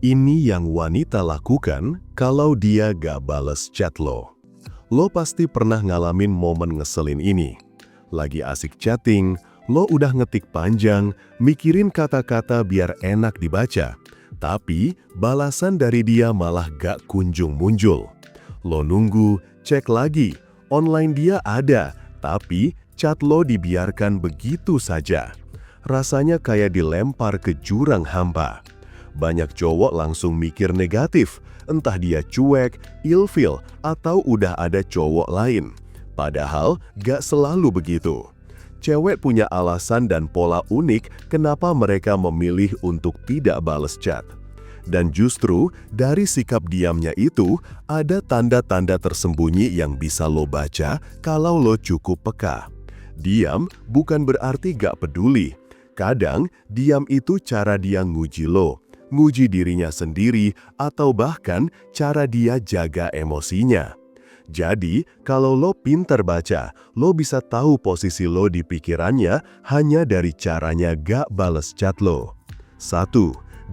Ini yang wanita lakukan kalau dia gak bales chat lo. Lo pasti pernah ngalamin momen ngeselin ini. Lagi asik chatting, lo udah ngetik panjang, mikirin kata-kata biar enak dibaca. Tapi balasan dari dia malah gak kunjung muncul. Lo nunggu, cek lagi, online dia ada, tapi chat lo dibiarkan begitu saja. Rasanya kayak dilempar ke jurang hampa. Banyak cowok langsung mikir negatif, entah dia cuek, ilfil, atau udah ada cowok lain. Padahal gak selalu begitu. Cewek punya alasan dan pola unik kenapa mereka memilih untuk tidak balas chat. Dan justru dari sikap diamnya itu, ada tanda-tanda tersembunyi yang bisa lo baca kalau lo cukup peka. Diam bukan berarti gak peduli. Kadang, diam itu cara dia nguji lo, nguji dirinya sendiri, atau bahkan cara dia jaga emosinya. Jadi, kalau lo pintar baca, lo bisa tahu posisi lo di pikirannya hanya dari caranya gak bales chat lo. 1.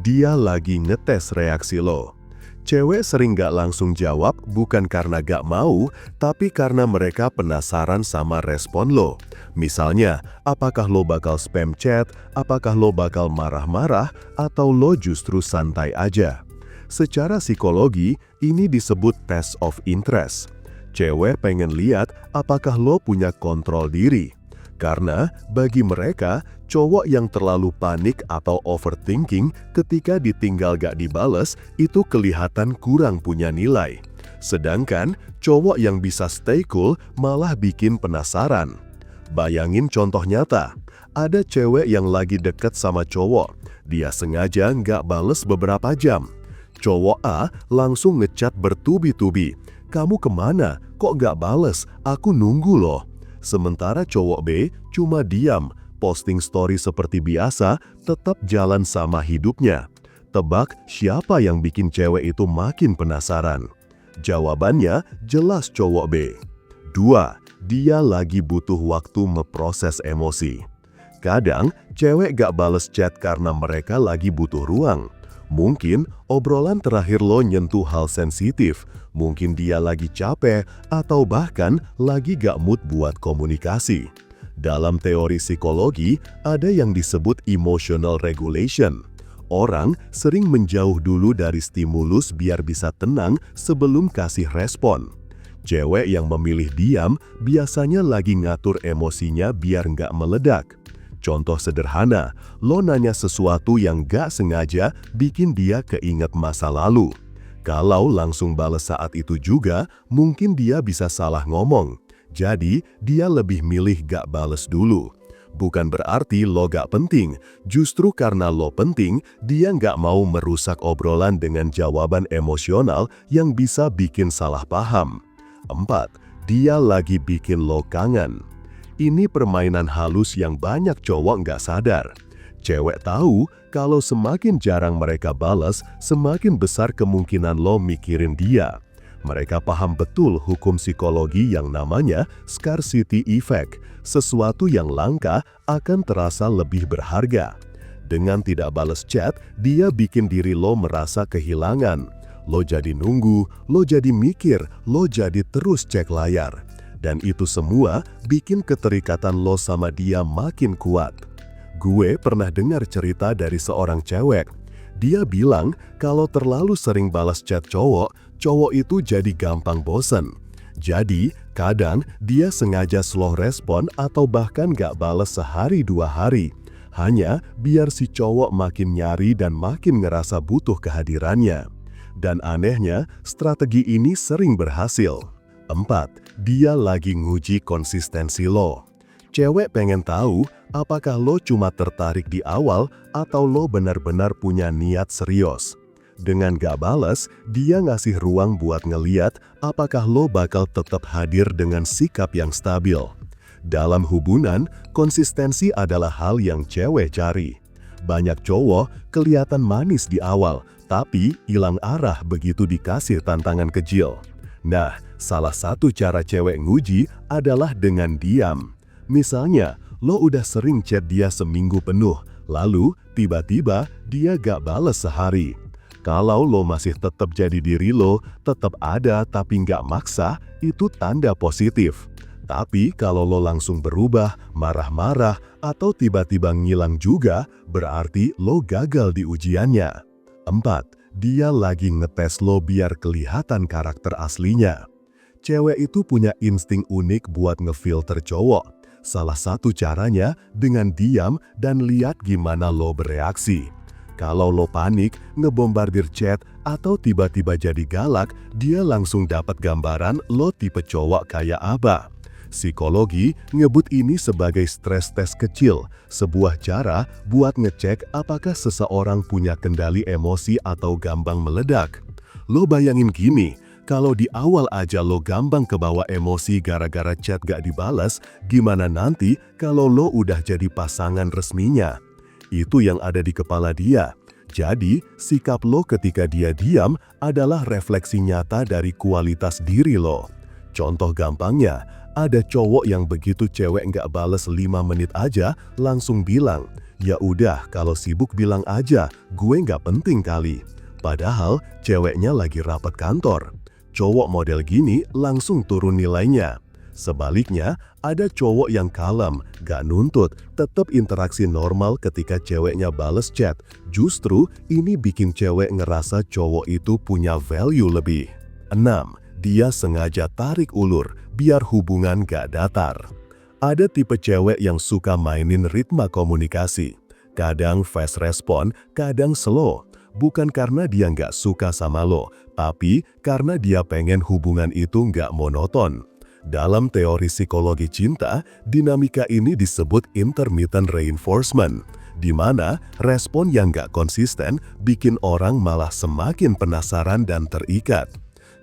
Dia lagi ngetes reaksi lo. Cewek sering gak langsung jawab bukan karena gak mau, tapi karena mereka penasaran sama respon lo. Misalnya, apakah lo bakal spam chat, apakah lo bakal marah-marah, atau lo justru santai aja. Secara psikologi, ini disebut test of interest. Cewek pengen lihat apakah lo punya kontrol diri. Karena bagi mereka, cowok yang terlalu panik atau overthinking ketika ditinggal gak dibales itu kelihatan kurang punya nilai. Sedangkan cowok yang bisa stay cool malah bikin penasaran. Bayangin contoh nyata, ada cewek yang lagi deket sama cowok. Dia sengaja gak bales beberapa jam. Cowok A langsung ngechat bertubi-tubi. "Kamu kemana? Kok gak bales? Aku nunggu loh." Sementara cowok B cuma diam, posting story seperti biasa, tetap jalan sama hidupnya. Tebak siapa yang bikin cewek itu makin penasaran? Jawabannya jelas cowok B. 2. Dia lagi butuh waktu memproses emosi. Kadang cewek gak bales chat karena mereka lagi butuh ruang. Mungkin obrolan terakhir lo nyentuh hal sensitif, mungkin dia lagi capek, atau bahkan lagi gak mood buat komunikasi. Dalam teori psikologi, ada yang disebut emotional regulation. Orang sering menjauh dulu dari stimulus biar bisa tenang sebelum kasih respon. Cewek yang memilih diam biasanya lagi ngatur emosinya biar gak meledak. Contoh sederhana, lo nanya sesuatu yang gak sengaja bikin dia keinget masa lalu. Kalau langsung balas saat itu juga, mungkin dia bisa salah ngomong. Jadi, dia lebih milih gak bales dulu. Bukan berarti lo gak penting, justru karena lo penting, dia gak mau merusak obrolan dengan jawaban emosional yang bisa bikin salah paham. 4. Dia lagi bikin lo kangen. Ini permainan halus yang banyak cowok nggak sadar. Cewek tahu kalau semakin jarang mereka balas, semakin besar kemungkinan lo mikirin dia. Mereka paham betul hukum psikologi yang namanya scarcity effect. Sesuatu yang langka akan terasa lebih berharga. Dengan tidak balas chat, dia bikin diri lo merasa kehilangan. Lo jadi nunggu, lo jadi mikir, lo jadi terus cek layar. Dan itu semua bikin keterikatan lo sama dia makin kuat. Gue pernah dengar cerita dari seorang cewek. Dia bilang kalau terlalu sering balas chat cowok, cowok itu jadi gampang bosen. Jadi, kadang dia sengaja slow respon atau bahkan gak balas sehari 2 hari. Hanya biar si cowok makin nyari dan makin ngerasa butuh kehadirannya. Dan anehnya, strategi ini sering berhasil. 4. Dia lagi nguji konsistensi lo. Cewek pengen tahu apakah lo cuma tertarik di awal atau lo benar-benar punya niat serius. Dengan gak balas, dia ngasih ruang buat ngeliat apakah lo bakal tetap hadir dengan sikap yang stabil. Dalam hubungan, konsistensi adalah hal yang cewek cari. Banyak cowok kelihatan manis di awal, tapi hilang arah begitu dikasih tantangan kecil. Nah, salah satu cara cewek nguji adalah dengan diam. Misalnya, lo udah sering chat dia seminggu penuh, lalu tiba-tiba dia gak bales sehari. Kalau lo masih tetap jadi diri lo, tetap ada tapi nggak maksa, itu tanda positif. Tapi kalau lo langsung berubah, marah-marah, atau tiba-tiba ngilang juga, berarti lo gagal di ujiannya. 4. Dia lagi ngetes lo biar kelihatan karakter aslinya. Cewek itu punya insting unik buat ngefilter cowok. Salah satu caranya dengan diam dan lihat gimana lo bereaksi. Kalau lo panik, ngebombardir chat, atau tiba-tiba jadi galak, dia langsung dapat gambaran lo tipe cowok kayak apa. Psikologi nyebut ini sebagai stress test kecil, sebuah cara buat ngecek apakah seseorang punya kendali emosi atau gampang meledak. Lo bayangin gini, kalau di awal aja lo gampang kebawa emosi gara-gara chat gak dibalas, gimana nanti kalau lo udah jadi pasangan resminya? Itu yang ada di kepala dia. Jadi, sikap lo ketika dia diam adalah refleksi nyata dari kualitas diri lo. Contoh gampangnya, ada cowok yang begitu cewek nggak bales 5 menit aja, langsung bilang, "Ya udah, kalau sibuk bilang aja, gue nggak penting kali." Padahal, ceweknya lagi rapat kantor. Cowok model gini langsung turun nilainya. Sebaliknya, ada cowok yang kalem, gak nuntut, tetap interaksi normal ketika ceweknya bales chat. Justru ini bikin cewek ngerasa cowok itu punya value lebih. 6. Dia sengaja tarik ulur, biar hubungan gak datar. Ada tipe cewek yang suka mainin ritme komunikasi. Kadang fast respon, kadang slow. Bukan karena dia nggak suka sama lo, tapi karena dia pengen hubungan itu nggak monoton. Dalam teori psikologi cinta, dinamika ini disebut intermittent reinforcement, di mana respon yang nggak konsisten bikin orang malah semakin penasaran dan terikat.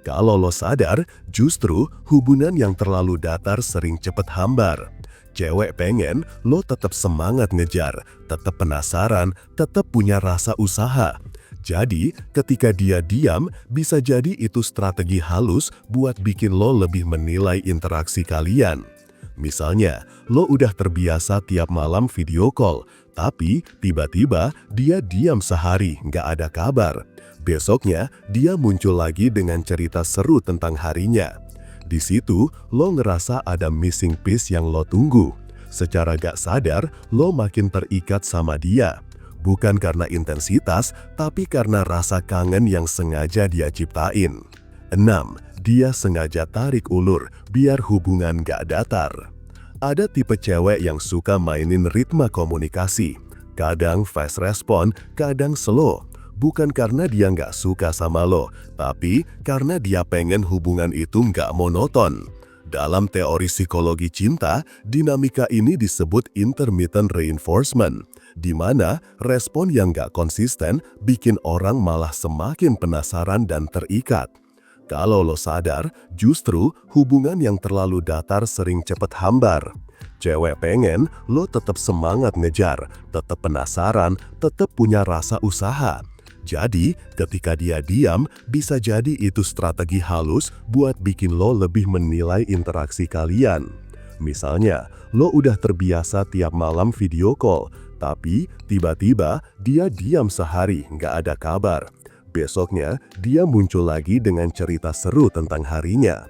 Kalau lo sadar, justru hubungan yang terlalu datar sering cepet hambar. Cewek pengen lo tetap semangat ngejar, tetap penasaran, tetap punya rasa usaha. Jadi, ketika dia diam, bisa jadi itu strategi halus buat bikin lo lebih menilai interaksi kalian. Misalnya, lo udah terbiasa tiap malam video call, tapi tiba-tiba dia diam sehari, nggak ada kabar. Besoknya, dia muncul lagi dengan cerita seru tentang harinya. Di situ, lo ngerasa ada missing piece yang lo tunggu. Secara gak sadar, lo makin terikat sama dia. Bukan karena intensitas, tapi karena rasa kangen yang sengaja dia ciptain. 6. Dia sengaja tarik ulur, biar hubungan gak datar. Ada tipe cewek yang suka mainin ritme komunikasi. Kadang fast respon, kadang slow. Bukan karena dia nggak suka sama lo, tapi karena dia pengen hubungan itu nggak monoton. Dalam teori psikologi cinta, dinamika ini disebut intermittent reinforcement, di mana respon yang nggak konsisten bikin orang malah semakin penasaran dan terikat. Kalau lo sadar, justru hubungan yang terlalu datar sering cepet hambar. Cewek pengen lo tetap semangat ngejar, tetap penasaran, tetap punya rasa usaha. Jadi, ketika dia diam, bisa jadi itu strategi halus buat bikin lo lebih menilai interaksi kalian. Misalnya, lo udah terbiasa tiap malam video call, tapi tiba-tiba dia diam sehari, nggak ada kabar. Besoknya, dia muncul lagi dengan cerita seru tentang harinya.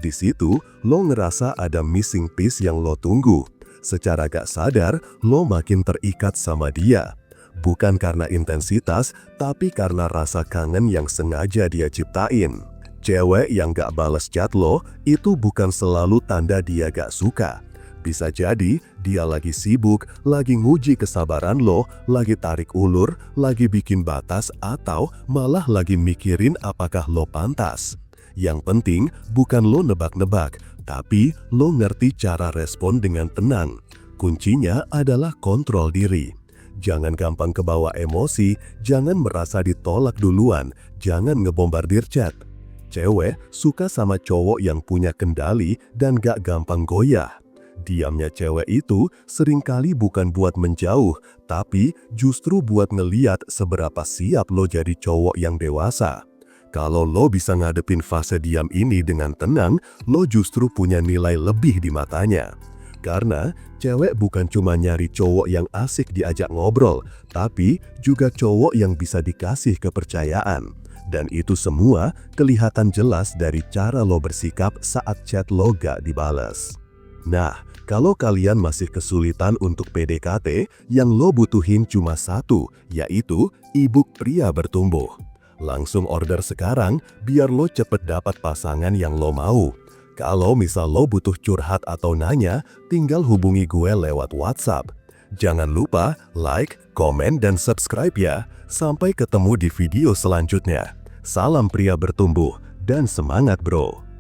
Di situ, lo ngerasa ada missing piece yang lo tunggu. Secara gak sadar, lo makin terikat sama dia. Bukan karena intensitas, tapi karena rasa kangen yang sengaja dia ciptain. Cewek yang gak balas chat lo, itu bukan selalu tanda dia gak suka. Bisa jadi dia lagi sibuk, lagi nguji kesabaran lo, lagi tarik ulur, lagi bikin batas, atau malah lagi mikirin apakah lo pantas. Yang penting bukan lo nebak-nebak, tapi lo ngerti cara respon dengan tenang. Kuncinya adalah kontrol diri. Jangan gampang kebawa emosi, jangan merasa ditolak duluan, jangan ngebombardir chat. Cewek suka sama cowok yang punya kendali dan gak gampang goyah. Diamnya cewek itu seringkali bukan buat menjauh, tapi justru buat ngeliat seberapa siap lo jadi cowok yang dewasa. Kalau lo bisa ngadepin fase diam ini dengan tenang, lo justru punya nilai lebih di matanya. Karena cewek bukan cuma nyari cowok yang asik diajak ngobrol, tapi juga cowok yang bisa dikasih kepercayaan. Dan itu semua kelihatan jelas dari cara lo bersikap saat chat lo gak dibales. Nah, kalau kalian masih kesulitan untuk PDKT, yang lo butuhin cuma satu, yaitu e-book Pria Bertumbuh. Langsung order sekarang biar lo cepet dapat pasangan yang lo mau. Kalau misal lo butuh curhat atau nanya, tinggal hubungi gue lewat WhatsApp. Jangan lupa like, komen, dan subscribe ya. Sampai ketemu di video selanjutnya. Salam pria bertumbuh dan semangat bro.